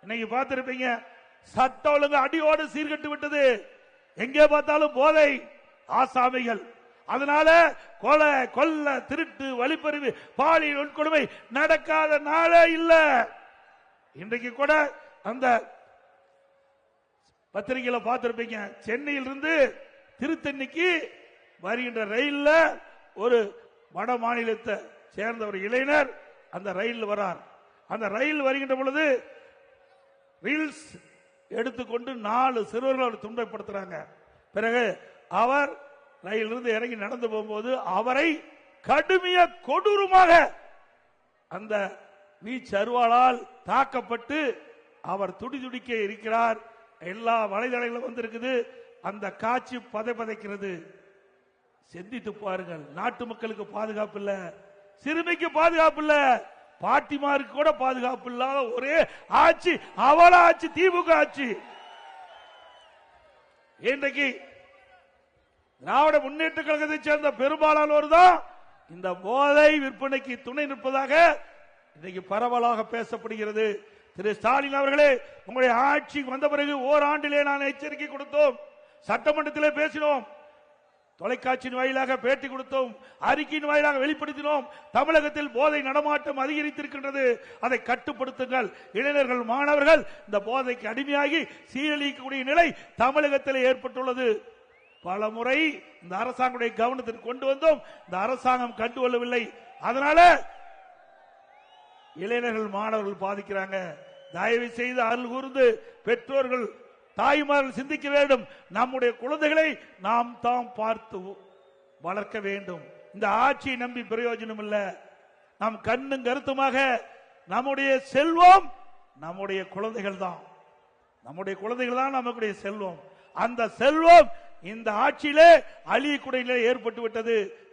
இன்னைக்கு பார்த்திருப்பீங்க, சட்ட ஒழுங்கு அடியோடு சீர்கட்டு விட்டது. எங்கே பார்த்தாலும் போதை ஆசாமிகள். அதனால கொலை, கொல்ல, திருட்டு, வழிப்பறிவு, பாலியல் வன்கொடுமை நடக்காத நாளே இல்ல. இன்றைக்கு கூட அந்த பத்திரிகையில பார்த்திருப்பீங்க, சென்னையிலிருந்து திருத்தணிக்கு வருகின்ற ரயில்ல ஒரு வட மாநிலத்தை சேர்ந்த ஒரு இளைஞர் அந்த ரயில் வரார். அந்த ரயில் வருகின்ற பொழுது ரீல்ஸ் எடுத்துக்கொண்டு 4 சிறுவர்கள் துன்பப்படுத்துறாங்க. பிறகு அவர் ரயிலிருந்து இறங்கி நடந்து போகும்போது அவரை கடுமைய கொடூரமாக அந்த வீச்சு அருவாளால் தாக்கப்பட்டு அவர் துடிதுடிக்க இருக்கிறார். எல்லா வலைதளங்களும் வந்திருக்குது. அந்த காட்சி பதைக்கிறது. சிந்தித்து பாருங்கள். நாட்டு மக்களுக்கு பாதுகாப்பு இல்ல, சிறுமிக்கு பாதுகாப்பு இல்ல, பாட்டிமாருக்கு கூட பாதுகாப்பு இல்லாத ஒரே ஆட்சி அவள ஆட்சி, திமுக ஆட்சி. இன்றைக்கு திராவிட முன்னேற்ற கழகத்தை சேர்ந்த பெரும்பாலானோர் தான் இந்த போதை விற்பனைக்கு துணை நிற்பதாக இன்றைக்கு பரவலாக பேசப்படுகிறது. திரு ஸ்டாலின் அவர்களே, உங்களுடைய ஆட்சிக்கு வந்த பிறகு ஓராண்டிலே நான் எச்சரிக்கை கொடுத்தோம், சட்டமன்றத்திலே பேசினோம், தொலைக்காட்சியின் வாயிலாக பேட்டி கொடுத்தோம், அறிக்கையின் வாயிலாக வெளிப்படுத்தினோம். தமிழகத்தில் போதை நடமாட்டம் அதிகரித்திருக்கின்றது, அதை கட்டுப்படுத்துங்கள். இளைஞர்கள், மாணவர்கள் இந்த போதைக்கு அடிமையாகி சீரழிக்கக்கூடிய நிலை தமிழகத்தில் ஏற்பட்டுள்ளது. பல முறை இந்த அரசாங்கத்துடைய கவனத்திற்கு கொண்டு வந்தோம், இந்த அரசாங்கம் கண்டுகொள்ளவில்லை. அதனால இளைஞர்கள், மாணவர்கள் பாதிக்கிறாங்க. தயவு செய்து அருள் கூர்ந்து பெற்றோர்கள், தாய்மார்கள் சிந்திக்க வேண்டும். நம்முடைய குழந்தைகளை நாம் தாம் பார்த்து வளர்க்க வேண்டும். இந்த ஆட்சியை நம்பி பிரயோஜனம் இல்ல. நாம் கண்ணும் கருத்துமாக நம்முடைய செல்வம் நம்முடைய குழந்தைகள் தான். நம்முடைய குழந்தைகள் தான் நம்முடைய செல்வம். அந்த செல்வம் இந்த ஆட்சியிலே அழியக்கூடிய நிலை ஏற்பட்டு விட்டது.